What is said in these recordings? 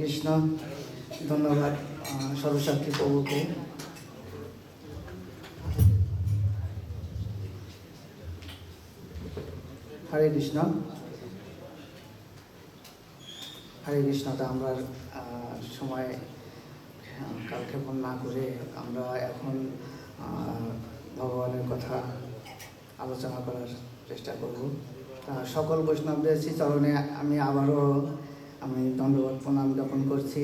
কৃষ্ণ। ধন্যবাদ সর্বসাক্ষী প্রভুকে। হরে কৃষ্ণ। হরে কৃষ্ণ। তা আমরা সময় কালক্ষেপণ না করে আমরা এখন ভগবানের কথা আলোচনা করার চেষ্টা করব। তা সকল বৈষ্ণবদের চরণে আমি আবারও দণ্ডবত প্রণাম জ্ঞাপন করছি।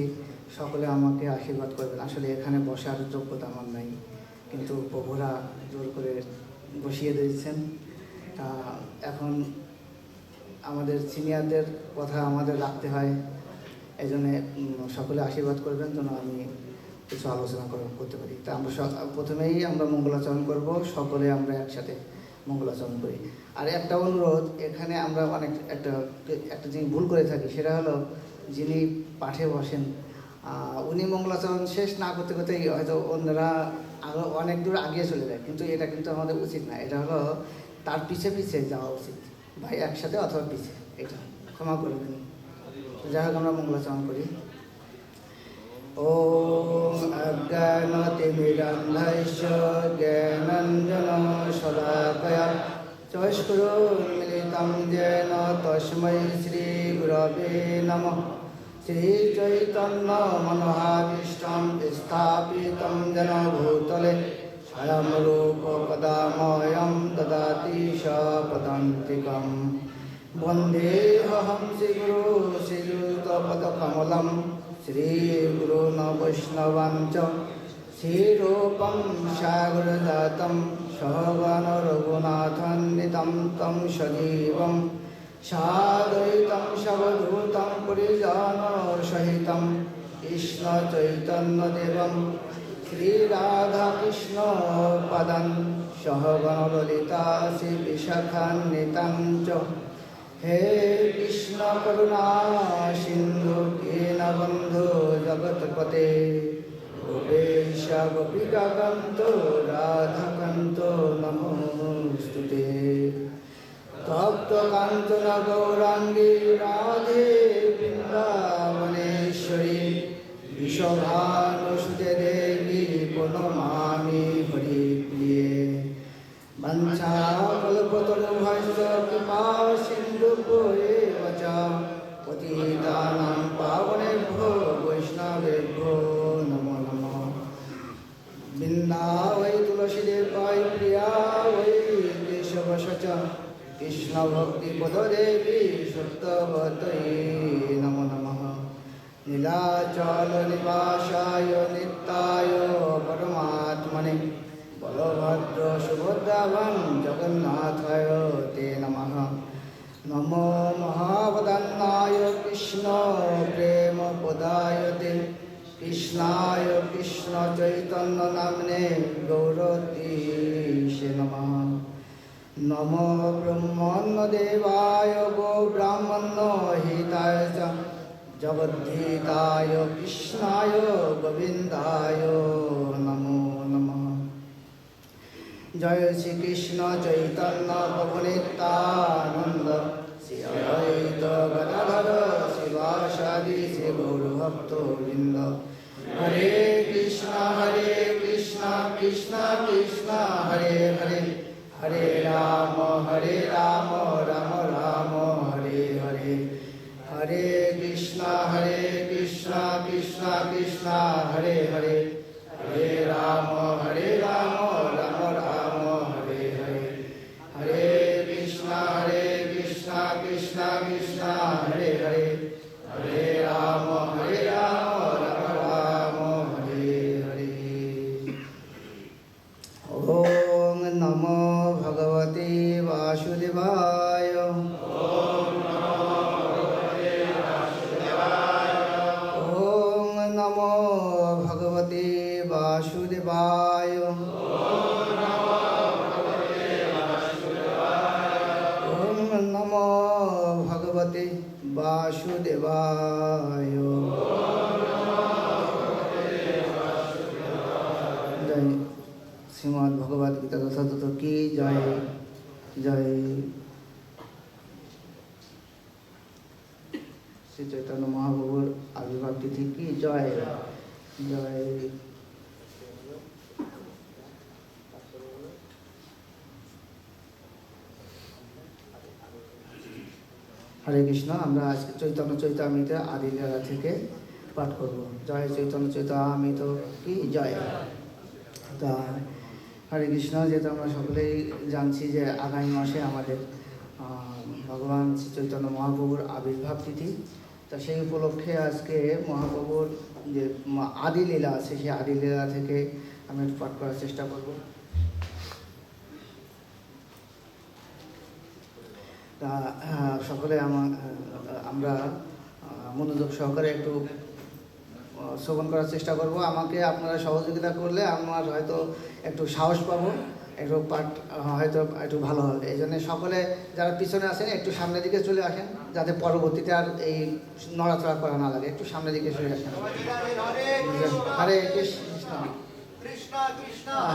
সকলে আমাকে আশীর্বাদ করবেন। আসলে এখানে বসার যোগ্যতা আমার নাই, কিন্তু প্রভুরা জোর করে বসিয়ে দিয়েছেন। তা এখন আমাদের সিনিয়রদের কথা আমাদের রাখতে হয়, এই জন্যে সকলে আশীর্বাদ করবেন যেন আমি কিছু আলোচনা করতে পারি। তা আমরা প্রথমেই আমরা মঙ্গলাচরণ করব। সকলে আমরা একসাথে মঙ্গলাচরণ করি। আর একটা অনুরোধ, এখানে আমরা একটা জিনিস ভুল করে থাকি, সেটা হলো যিনি পাঠে বসেন উনি মঙ্গলাচরণ শেষ না করতে করতেই হয়তো অন্যরা আরও অনেক দূর আগিয়ে চলে যায়, কিন্তু এটা কিন্তু আমাদের উচিত না। এটা হলো তার পিছে পিছে যাওয়া উচিত, ভাই একসাথে অথবা পিছে, এটা ক্ষমা করবেন। যাই হোক আমরা মঙ্গলাচরণ করি। ওম অজ্ঞানতিমিরন্ধস্য জ্ঞানাঞ্জনো শলাকয়া চক্ষুरुन्मीलितं येन तस्मै श्रीगुरवे नमः। श्रीचैतन्यमनोभीष्टं स्थापितं येन भूतले स्वयं रूपकदा मह्यं ददाति सपदान्तिकं। वन्देऽहं श्रीगुरो श्रीयुतपदकमलं श्रीगुरून् वैष्णवां च श्रीरूपं सागरजातं सहगण रघुनाथान्वितं तं सजीवं साद्वैतं सवधूतं परिजनसहितं कृष्णचैतन्यदेवं श्रीराधाकृष्णपदं सहगण ललिता श्रीविशाखान्वितं च। हे कृष्ण करुणा सिन्धु दीनबन्धु जगत्पते गोपेश गोपिकान्त राधाकान्त नमोस्तुते। तप्तकाञ्चन गौराङ्गी राधे वृन्दावनेश्वरी विश्वभानुसुते देवी प्रणमामि हरिप्रिये। वंशाकल्पतरुभ्यश्च कृपा सिन्धुभ्यो एव च पतितानां কৃষ্ণ ভক্তি পদ দেবী সত্যবতী নমো নমঃ নীলাচল নিবাসায় নিত্যায় পরমাত্মনে বলভদ্র সুভদ্রাভং জগন্নাথায় তে নমঃ নমো মহাবদান্নায় কৃষ্ণ প্রেম পদায়তে কৃষ্ণায় কৃষ্ণ চৈতন্য নামনে গৌরতীশে নমঃ নমো ব্রহ্মণ্য দেবায় গো ব্রাহ্মণ্য হিতায় চ জগদ্ধিতায় কৃষ্ণায় গোবিন্দায় নমো নমঃ জয় শ্রীকৃষ্ণ চৈতন্য প্রভু নিত্যানন্দ শ্রী অদ্বৈত গদাধর শিবাসাদি শ্রী গৌরভক্তবৃন্দ হরে কৃষ্ণ কৃষ্ণ কৃষ্ণ হরে হরে হরে রাম রাম রাম হরে হরে হরে কৃষ্ণ কৃষ্ণ কৃষ্ণ হরে হরে হরে রাম রাম রাম হরে হরে হরে কৃষ্ণ কৃষ্ণ কৃষ্ণ হরে হরে হরে রাম রাম রাম হরে হরে ওম নমো ভগবতে বাসুদেবায় ওম নমো ভগবতে বাসুদেবায় ওম নমো ভগবতে বাসুদেবায় জয় শ্রীমদ্ ভগবদ গীতা যথাযথ কি জয় জয় শ্রী চৈতন্য মহাপ্রভুর আবির্ভাব তিথি কি জয় জয় হরে কৃষ্ণ। আমরা আজকে চৈতন্য চৈতামৃতে আদি লীলা থেকে পাঠ করব। জয় চৈতন্য চৈতামৃত কি জয়। তা হরে কৃষ্ণ, যেহেতু আমরা সকলেই জানছি যে আগামী মাসে আমাদের ভগবান শ্রী চৈতন্য মহাপ্রভুর আবির্ভাব তিথি, তা সেই উপলক্ষে আজকে মহাপ্রভুর যে আদি লীলা আছে সেই আদি লীলা থেকে আমি একটু পাঠ করার চেষ্টা করব। তা সকলে আমরা মনোযোগ সহকারে একটু শ্রবণ করার চেষ্টা করব। আমাকে আপনারা সহযোগিতা করলে আমার হয়তো একটু সাহস পাবো, একটু পাঠ হয়তো একটু ভালো হবে। এই জন্য সকলে যারা পিছনে আছেন একটু সামনের দিকে চলে আসেন, যাতে পরবর্তীতে আর এই নড়াচড়া করা না লাগে। একটু সামনের দিকে চলে আসেন। হরে কৃষ্ণ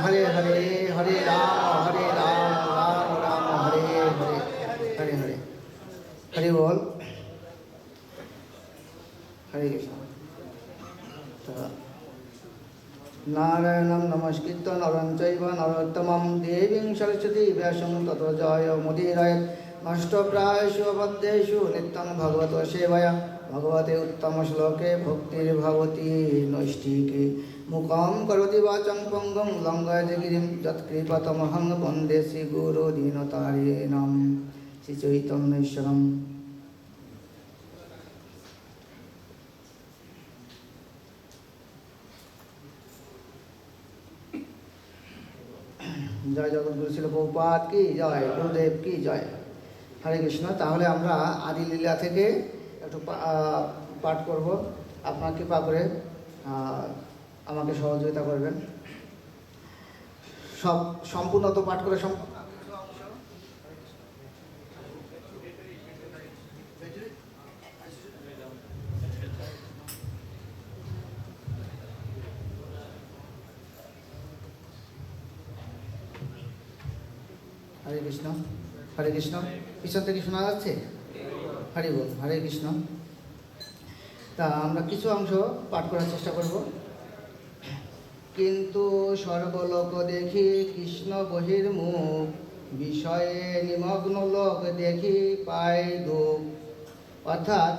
হরে হরে হরে রাম রাম রাম হরে হরে হরে হরে হরি বল। হরে কৃষ্ণ। নারায়ণং নমস্কৃত্য নরং চৈব নরোত্তমং দেবীং সরস্বতী ব্যাসং ততো জয় মুদীরয়েৎ নষ্টপ্রায়েষু অবদ্ধেষু নিত্যং ভগবত সেবয়া ভগবতে উত্তম শ্লোকে ভক্তির্ভবতি নৈষ্ঠিকে মুখং করোতি বাচং পঙ্গং লঙ্ঘয়তে গিরিং যৎকৃপতমহং বন্দে শ্রীগুরু দীনতারিণং শ্রীচৈতন্যেশ্বরং। জয় জগৎগুরু শিল প্রভুপাদ কি জয়, গুরুদেব কি জয়। হরে কৃষ্ণ। তাহলে আমরা আদি লীলা থেকে একটু পাঠ করব। আপনার কৃপা করে আমাকে সহযোগিতা করবেন। সম্পূর্ণ তো পাঠ করে হরে কৃষ্ণ। হরে কৃষ্ণ। পিছন থেকে শোনা যাচ্ছে? হরি বল। হরে কৃষ্ণ। তা আমরা কিছু অংশ পাঠ করার চেষ্টা করব। কিন্তু সর্বলোক দেখি কৃষ্ণ বহির্মুখ, বিষয়ে নিমগ্ন লোক দেখি পায় দুঃখ। অর্থাৎ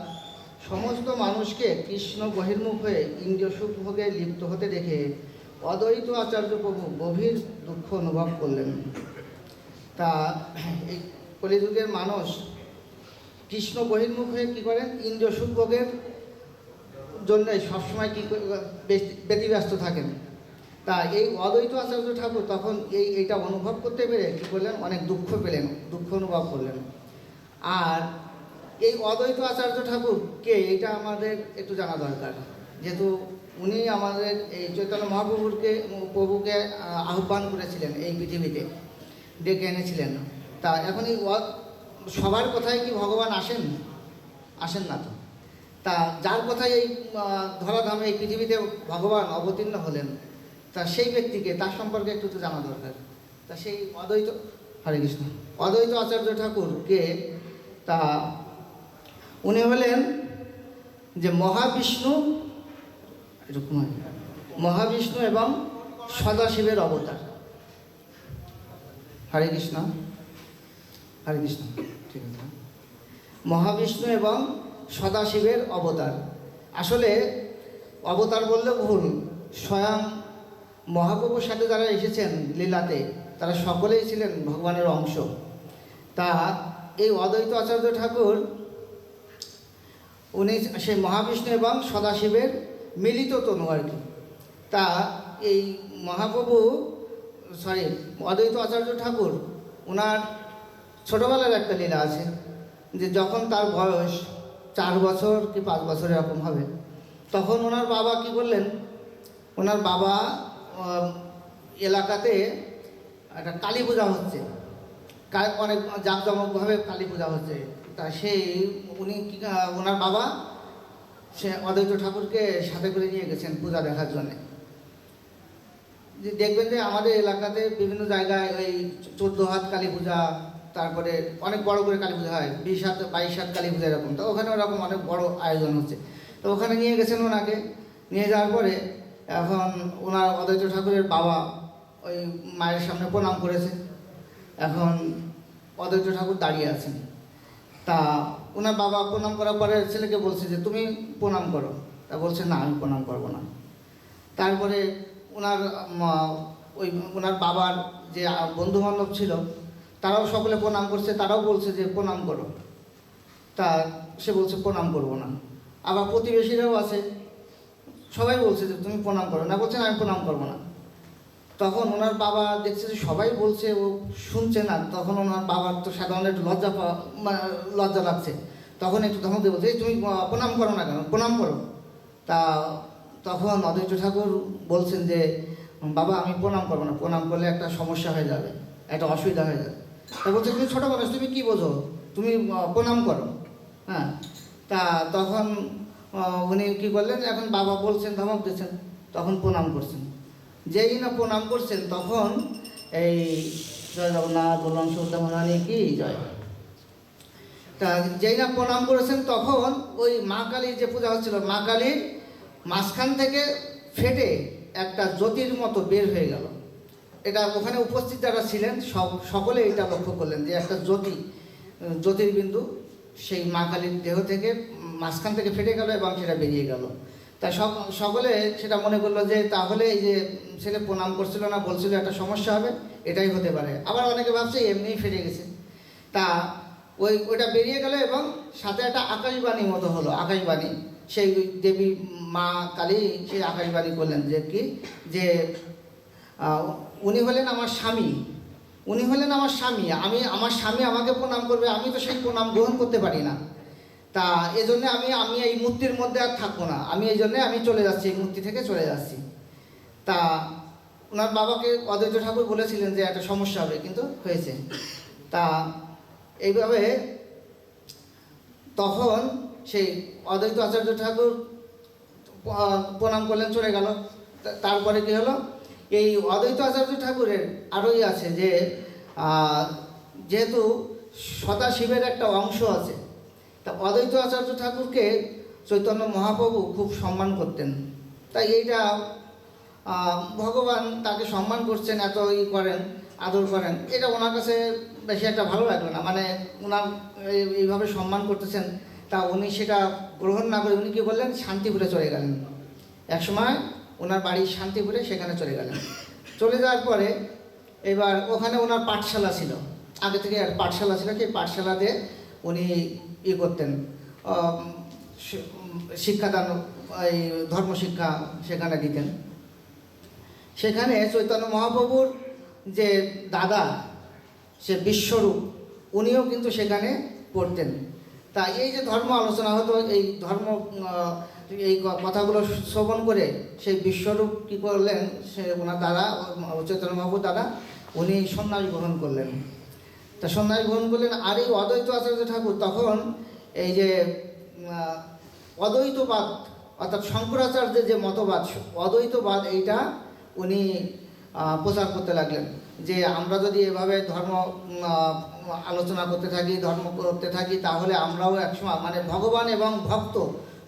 সমস্ত মানুষকে কৃষ্ণ বহির্মুখ হয়ে ইন্দ্রিয় সুখ ভোগে লিপ্ত হতে দেখে অদ্বৈত আচার্য প্রভু গভীর দুঃখ অনুভব করলেন। তা কলিযুগের মানুষ কৃষ্ণ বহির্মুখ হয়ে কী করেন, ইন্দ্রিয় সুখ ভোগের জন্য সবসময় কী ব্যতিব্যস্ত থাকেন। তা এই অদ্বৈত আচার্য ঠাকুর তখন এইটা অনুভব করতে পেরে কী করলেন, অনেক দুঃখ পেলেন, দুঃখ অনুভব করলেন। আর এই অদ্বৈত আচার্য ঠাকুরকে এইটা আমাদের একটু জানা দরকার, যেহেতু উনি আমাদের এই চৈতন্য প্রভুকে আহ্বান করেছিলেন এই পৃথিবীতে, ডেকে এনেছিলেন। তা এখন এই সবার কথায় কি ভগবান আসেন না তো। তা যার কথায় এই ধরাধামে এই পৃথিবীতে ভগবান অবতীর্ণ হলেন, তা সেই ব্যক্তিকে, তার সম্পর্কে একটু তো জানা দরকার। তা সেই অদ্বৈত, হরে কৃষ্ণ, অদ্বৈত আচার্য ঠাকুরকে, তা উনি হলেন যে মহাবিষ্ণু এবং সদাশিবের অবতার। হরে কৃষ্ণ, হরে কৃষ্ণ, ঠিক আছে। মহাবিষ্ণু এবং সদাশিবের অবতার। আসলে অবতার বললে ভুল, স্বয়ং মহাপ্রভুর সাথে যারা এসেছেন লীলাতে, তারা সকলেই ছিলেন ভগবানের অংশ। তা এই অদ্বৈত আচার্য ঠাকুর উনি সেই মহাবিষ্ণু এবং সদাশিবের মিলিত তনু আর কি। তা এই অদ্বৈত আচার্য ঠাকুর, ওনার ছোটোবেলার একটা লীলা আছে, যে যখন তার বয়স 4 বছর কি 5 বছর এরকম হবে, তখন ওনার বাবা কি করলেন, ওনার বাবা এলাকাতে একটা কালী পূজা হচ্ছে, অনেক জাঁকজমকভাবে কালী পূজা হচ্ছে। তা ওনার বাবা সে অদ্বৈত ঠাকুরকে সাথে করে নিয়ে গেছেন পূজা দেখার জন্যে। যে দেখবেন যে আমাদের এলাকাতে বিভিন্ন জায়গায় ওই 14 হাত কালী পূজা, তারপরে অনেক বড় করে কালী পূজা হয়, 20 হাত 22 হাত কালী পূজা এরকম। তো ওখানে ওরকম অনেক বড় আয়োজন হচ্ছে। তো ওখানে নিয়ে গেছেন ওনাকে। নিয়ে যাওয়ার পরে এখন ওনার অদ্বৈত ঠাকুরের বাবা ওই মায়ের সামনে প্রণাম করেছে। এখন অদ্বৈত ঠাকুর দাঁড়িয়ে আছেন। তা ওনার বাবা প্রণাম করার পরে ছেলেকে বলছে যে তুমি প্রণাম করো। তা বলছে না, আমি প্রণাম করবো না। তারপরে ওনার বাবার যে বন্ধুবান্ধব ছিল, তারাও সকলে প্রণাম করছে, তারাও বলছে যে প্রণাম করো। তা সে বলছে প্রণাম করবো না। আবার প্রতিবেশীরাও আছে, সবাই বলছে যে তুমি প্রণাম করো না, বলছে না আমি প্রণাম করবো না। তখন ওনার বাবা দেখছে যে সবাই বলছে, ও শুনছে না। তখন ওনার বাবার তো সাধারণত একটু লজ্জা লাগছে। তখন একটু ধমক দিয়ে বলছে, তুমি প্রণাম করো না কেন, প্রণাম করো। তা তখন অদ্বৈত ঠাকুর বলছেন যে বাবা আমি প্রণাম করবো না, প্রণাম করলে একটা সমস্যা হয়ে যাবে, একটা অসুবিধা হয়ে যাবে। তা বলছে তুমি ছোটো মানুষ, তুমি কী বোঝো, তুমি প্রণাম করো। হ্যাঁ, তা তখন উনি কী করলেন, এখন বাবা বলছেন, ধমক দিচ্ছেন, তখন প্রণাম করছেন। যেই না প্রণাম করছেন, তখন এই জয় জগন্নাথ বললাম সৌদামণি কি জয়। তা যেই না প্রণাম করেছেন, তখন ওই মা কালীর যে পূজা হচ্ছিল, মা কালীর মাঝখান থেকে ফেটে একটা জ্যোতির মতো বের হয়ে গেল। এটা ওখানে উপস্থিত যারা ছিলেন সকলে এটা লক্ষ্য করলেন যে একটা জ্যোতির্বিন্দু সেই মা কালীর দেহ থেকে মাঝখান থেকে ফেটে গেল এবং সেটা বেরিয়ে গেল। তা সকলে সেটা মনে করলো যে তাহলে এই যে ছেলে প্রণাম করছিল না, বলছিল একটা সমস্যা হবে, এটাই হতে পারে। আবার অনেকে ভাবছে এমনিই ফেটে গেছে। তা ওইটা বেরিয়ে গেল এবং সাথে একটা আকাশবাণী মতো হলো, আকাশবাণী। সেই দেবী মা কালী সেই আকাশবাণী করলেন যে কি, যে উনি হলেন আমার স্বামী, উনি হলেন আমার স্বামী, আমার স্বামী আমাকে প্রণাম করবে, আমি তো সেই প্রণাম গ্রহণ করতে পারি না। তা এই জন্যে আমি এই মূর্তির মধ্যে আর থাকবো না, এই জন্যে আমি চলে যাচ্ছি, এই মূর্তি থেকে চলে যাচ্ছি। তা ওনার বাবাকে অদ্বৈত ঠাকুর বলেছিলেন যে একটা সমস্যা হবে, কিন্তু হয়েছে। তা এইভাবে তখন সেই অদ্বৈত আচার্য ঠাকুর প্রণাম করলেন, চলে গেল। তারপরে কি হলো, এই অদ্বৈত আচার্য ঠাকুরের আরোই আছে যে যেহেতু সদাশিবের একটা অংশ আছে, তা অদ্বৈত আচার্য ঠাকুরকে চৈতন্য মহাপ্রভু খুব সম্মান করতেন। তাই এইটা ভগবান তাকে সম্মান করছেন, এত করেন, আদর করেন, এটা ওনার কাছে বেশি একটা ভালো লাগলো না। মানে ওনার এইভাবে সম্মান করতেছেন, তা উনি সেটা গ্রহণ না করে উনি কী করলেন, শান্তিপুরে চলে গেলেন। একসময় ওনার বাড়ি শান্তিপুরে, সেখানে চলে গেলেন। চলে যাওয়ার পরে এবার ওখানে ওনার পাঠশালা ছিল। আগে থেকে একটা পাঠশালা ছিল, কি পাঠশালাতে উনি করতেন, শিক্ষাদান, এই ধর্মশিক্ষা সেখানে দিতেন। সেখানে চৈতন্য মহাপ্রভুর যে দাদা, সে বিশ্বরূপ, উনিও কিন্তু সেখানে পড়তেন। তা এই যে ধর্ম আলোচনা হতো, এই ধর্ম এই কথাগুলো শ্রবণ করে সেই বিশ্বরূপ কী করলেন, সে ওনার দাদা, চৈতন্য মহাপ্রভুর দাদা, উনি সন্ন্যাস গ্রহণ করলেন। তা সন্ন্যাস গ্রহণ করলেন। আর এই অদ্বৈত আচার্য ঠাকুর তখন এই যে অদ্বৈতবাদ, অর্থাৎ শঙ্করাচার্যের যে মতবাদ, অদ্বৈতবাদ, এইটা উনি প্রচার করতে লাগলেন, যে আমরা যদি এভাবে ধর্ম আলোচনা করতে থাকি, ধর্ম করতে থাকি, তাহলে আমরাও একসময় মানে ভগবান এবং ভক্ত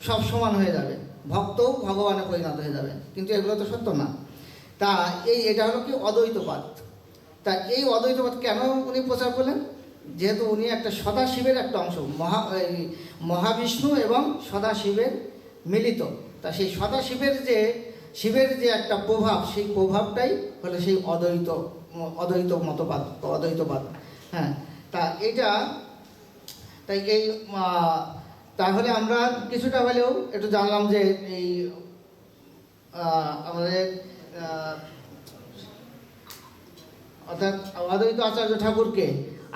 সব সমান হয়ে যাবে, ভক্তও ভগবানে পরিণত হয়ে যাবে। কিন্তু এগুলো তো সত্য না। তা এটা হলো কি অদ্বৈতবাদ। তা এই অদ্বৈতবাদ কেন উনি প্রচার করলেন? যেহেতু উনি একটা সদাশিবের একটা অংশ, মহাবিষ্ণু এবং সদাশিবের মিলিত। তা সেই সদাশিবের শিবের যে একটা প্রভাব, সেই প্রভাবটাই হলো সেই অদ্বৈত মতবাদ, অদ্বৈতবাদ। হ্যাঁ, তা এটা তাই এই তাহলে আমরা কিছুটা হলেও একটু জানলাম যে এই আমাদের অর্থাৎ অদ্বৈত আচার্য ঠাকুরকে,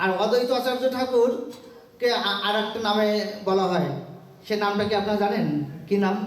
আর অদ্বৈত আচার্য ঠাকুরকে আর একটা নামে বলা হয়, সে নামটা কি আপনারা জানেন? কি নাম?